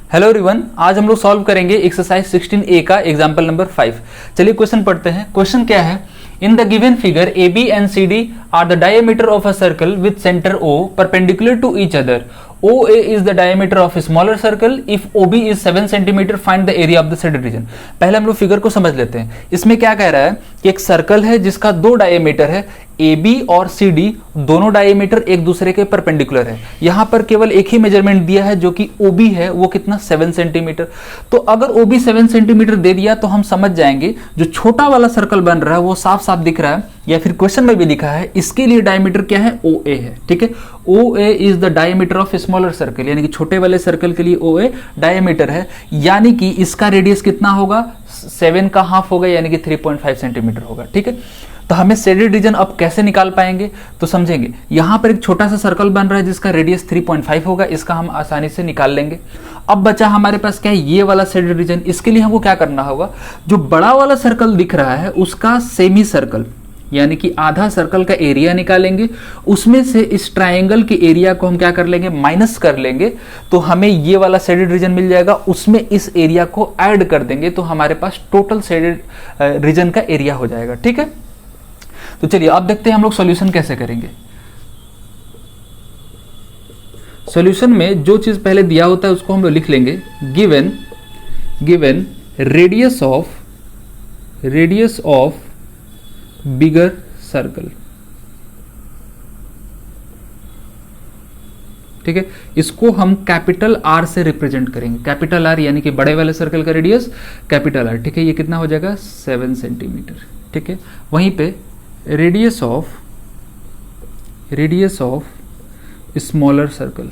Hello everyone, आज हम लोग सॉल्व करेंगे एक्सरसाइज 16A का एग्जांपल नंबर 5। चलिए क्वेश्चन पढ़ते हैं। क्वेश्चन क्या है? In the given figure A B and C D are the diameter of a circle with center O perpendicular to each other. OA is the diameter of a smaller circle. If OB is 7 cm, find the area of the shaded region. पहले हम लोग figure को समझ लेते हैं। इसमें क्या कह रहा है कि एक सर्कल है जिसका दो डायमीटर है, AB और CD दोनों डायमीटर एक दूसरे के परपेंडिकुलर है। यहां पर केवल एक ही मेजरमेंट दिया है जो कि OB है, वो कितना 7 सेंटीमीटर। तो अगर OB 7 सेंटीमीटर दे दिया तो हम समझ जाएंगे जो छोटा वाला सर्कल बन रहा है वो साफ साफ दिख रहा है, या फिर क्वेश्चन में भी लिखा है इसके लिए डायमीटर क्या है, OA है। ठीक है, OA is the diameter of smaller circle, यानी कि छोटे वाले सर्कल के लिए OA डायमीटर है, यानी कि इसका रेडियस कितना होगा, 7 का हाफ होगा, यानी कि 3.5 सेंटीमीटर होगा। ठीक है, तो हमें शेडेड रीजन अब कैसे निकाल पाएंगे तो समझेंगे। यहां पर एक छोटा सा सर्कल बन रहा है जिसका रेडियस 3.5 होगा, इसका हम आसानी से निकाल लेंगे। अब बचा हमारे पास क्या है, ये वाला शेडेड रीजन। इसके लिए हमको क्या करना होगा, जो बड़ा वाला सर्कल दिख रहा है उसका सेमी सर्कल यानी कि आधा सर्कल का एरिया निकालेंगे, उसमें से इस ट्रायंगल के एरिया को हम क्या कर लेंगे, माइनस कर लेंगे, तो हमें ये वाला शेडेड रीजन मिल जाएगा। उसमें इस एरिया को ऐड कर देंगे तो हमारे पास टोटल शेडेड रीजन का एरिया हो जाएगा। ठीक है, तो चलिए अब देखते हैं हम लोग सॉल्यूशन कैसे करेंगे। सॉल्यूशन में जो चीज पहले दिया होता है उसको हम लोग लिख लेंगे, given radius of bigger circle. ठीक है, इसको हम कैपिटल R से रिप्रेजेंट करेंगे। कैपिटल R यानी कि बड़े वाले सर्कल का रेडियस कैपिटल R। ठीक है, ये कितना हो जाएगा, 7 सेंटीमीटर। ठीक है, वहीं पे रेडियस ऑफ स्मॉलर सर्कल,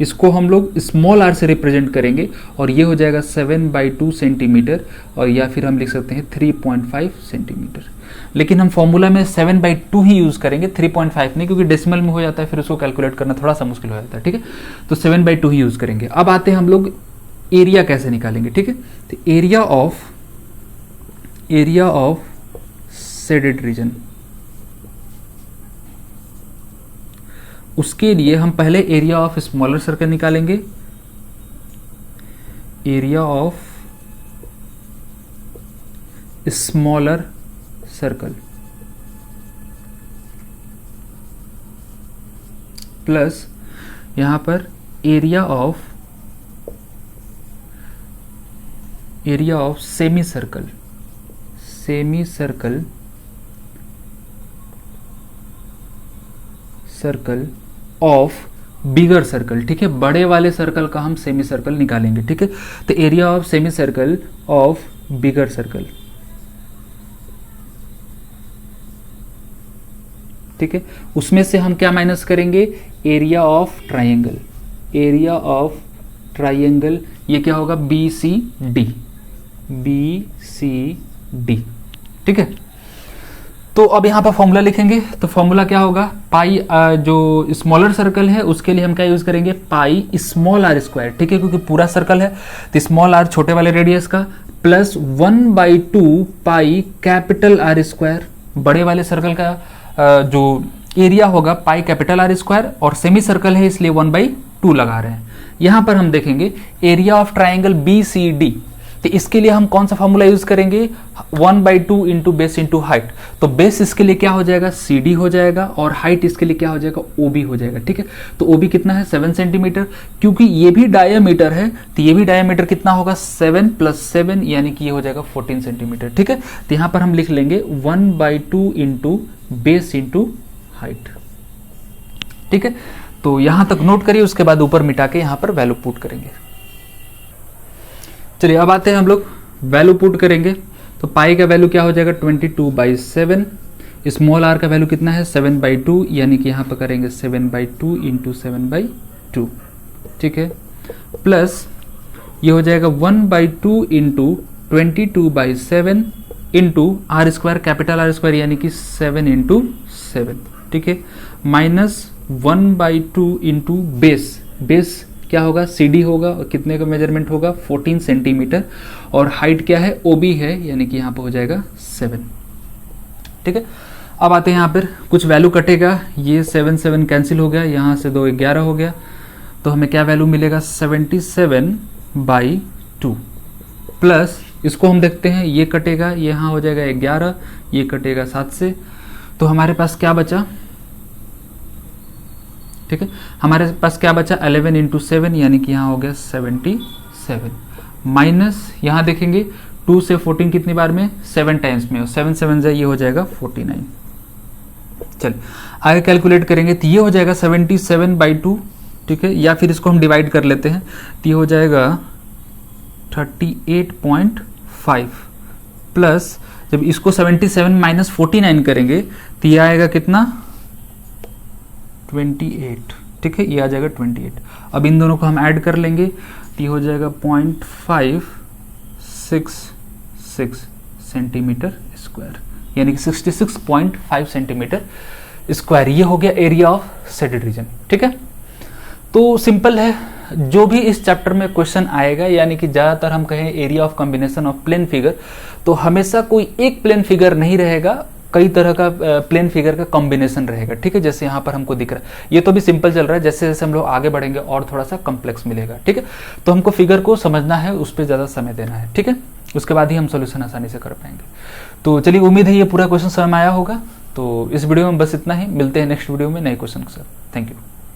इसको हम लोग स्मॉल r से रिप्रेजेंट करेंगे और ये हो जाएगा 7/2 सेंटीमीटर, और या फिर हम लिख सकते हैं 3.5 सेंटीमीटर। लेकिन हम फॉर्मूला में 7/2 ही यूज करेंगे, 3.5 नहीं, क्योंकि डेसिमल में हो जाता है फिर उसको कैलकुलेट करना थोड़ा सा मुश्किल हो जाता है। ठीक है, तो 7/2 ही यूज करेंगे। अब आते हैं हम लोग एरिया कैसे निकालेंगे। ठीक है, तो एरिया ऑफ शेडेड रीजन, उसके लिए हम पहले एरिया ऑफ स्मॉलर सर्कल निकालेंगे। Area of smaller circle plus यहां पर area of semi circle of bigger circle. ठीक है, बड़े वाले सर्कल का हम सेमी सर्कल निकालेंगे। ठीक है, तो area of semi circle of bigger circle. ठीक है, उसमें से हम क्या माइनस करेंगे, एरिया ऑफ ट्रायंगल, ये क्या होगा, BCD। ठीक है, तो अब यहां पर फॉर्मूला लिखेंगे, तो फॉर्मूला क्या होगा, पाई जो स्मॉलर सर्कल है उसके लिए हम क्या यूज करेंगे, पाई स्मॉल r स्क्वायर। ठीक है, क्योंकि पूरा सर्कल है तो स्मॉल r छोटे वाले रेडियस का, plus 1/2 pi capital R square. बड़े वाले सर्कल का जो एरिया होगा पाई कैपिटल R स्क्वायर, और सेमी सर्कल है इसलिए 1/2 लगा रहे हैं। यहां पर हम देखेंगे एरिया ऑफ ट्राइंगल BCD, तो इसके लिए हम कौन सा फॉर्मूला यूज करेंगे, 1/2 इंटू बेस इंटू हाइट। तो बेस इसके लिए क्या हो जाएगा, CD हो जाएगा, और हाइट इसके लिए क्या हो जाएगा, OB हो जाएगा। ठीक है, तो OB कितना है, 7 सेंटीमीटर। क्योंकि ये भी डायमीटर है तो ये भी डायमीटर कितना होगा, 7 + 7 यानी कि ये हो जाएगा 14 सेंटीमीटर। ठीक है, तो यहां पर हम लिख लेंगे 1/2 इंटू बेस इंटू हाइट। ठीक है, तो यहां तक नोट करिए, उसके बाद ऊपर मिटा के यहां पर वैल्यू पुट करेंगे। चलिए अब आते हैं हम लोग वैल्यू पुट करेंगे। तो पाई का वैल्यू क्या हो जाएगा, 22/7। स्मॉल r का वैल्यू कितना है, 7/2, यानी कि यहां पर करेंगे 7/2 इंटू 7/2। ठीक है, प्लस ये हो जाएगा 1/2 into 22/7 into R square capital R square, यानी कि 7 इंटू 7। ठीक है, माइनस 1/2 इंटू बेस क्या होगा, CD होगा, और कितने का मेजरमेंट होगा, 14 सेंटीमीटर, और हाइट क्या है, OB है, यानी कि यहां पर हो जाएगा 7। ठीक है, अब आते हैं यहाँ पर कुछ वैल्यू कटेगा, ये 7 7 कैंसिल हो गया, यहाँ से 2 11 हो गया, तो हमें क्या वैल्यू मिलेगा 77/2 प्लस इसको हम देखते हैं, ये कटेगा, यहाँ हो जाएगा 11, ये कटेगा 7 से, तो हमारे पास क्या बचा, ठीक है, हमारे पास क्या बचा 11 × 7 यानी कि यहाँ हो गया 77 माइनस यहाँ देखेंगे 2 से 14 कितनी बार में 7 टाइम्स में, 7 7 जाए, ये हो जाएगा 49। चलिए आगे कैलकुलेट करेंगे तो ये हो जाएगा 77/2, ठीक है, या फिर इसको हम डिवाइड कर लेते हैं तो ये हो जाएगा 38.5 प्लस जब इसको 77 माइनस 49 करेंगे तो ये आएगा कितना 28, ठीक है, ये आ जाएगा 28। अब इन दोनों को हम ऐड कर लेंगे तो ये हो जाएगा 0.566 सेंटीमीटर स्क्वायर, यानी कि 66.5 सेंटीमीटर स्क्वायर। ये हो गया एरिया ऑफ शेडेड रीजन, ठीक है। तो सिंपल है, जो भी इस चैप्टर में क्वेश्चन आएगा, यानी कि ज़्यादातर हम कहें area of combination of plane figure, तो हमेशा कोई एक प्लेन फिगर नहीं रहेगा, कई तरह का प्लेन फिगर का कॉम्बिनेशन रहेगा, ठीक है। जैसे यहाँ पर हमको दिख रहा है, ये तो भी सिंपल चल रहा है, जैसे जैसे हम लोग आगे बढ़ेंगे और थोड़ा सा कॉम्प्लेक्स मिलेगा, ठीक है। तो हमको फिगर को समझना है, उस पर ज़्यादा समय देना है, ठीक है, उसके बाद ही हम सोल्यूशन आसानी से कर पाएंगे। तो चलिए, उम्मीद है ये पूरा क्वेश्चन समझ में आया होगा। तो इस वीडियो में बस इतना ही, मिलते हैं नेक्स्ट वीडियो में नए क्वेश्चन के साथ। Thank you.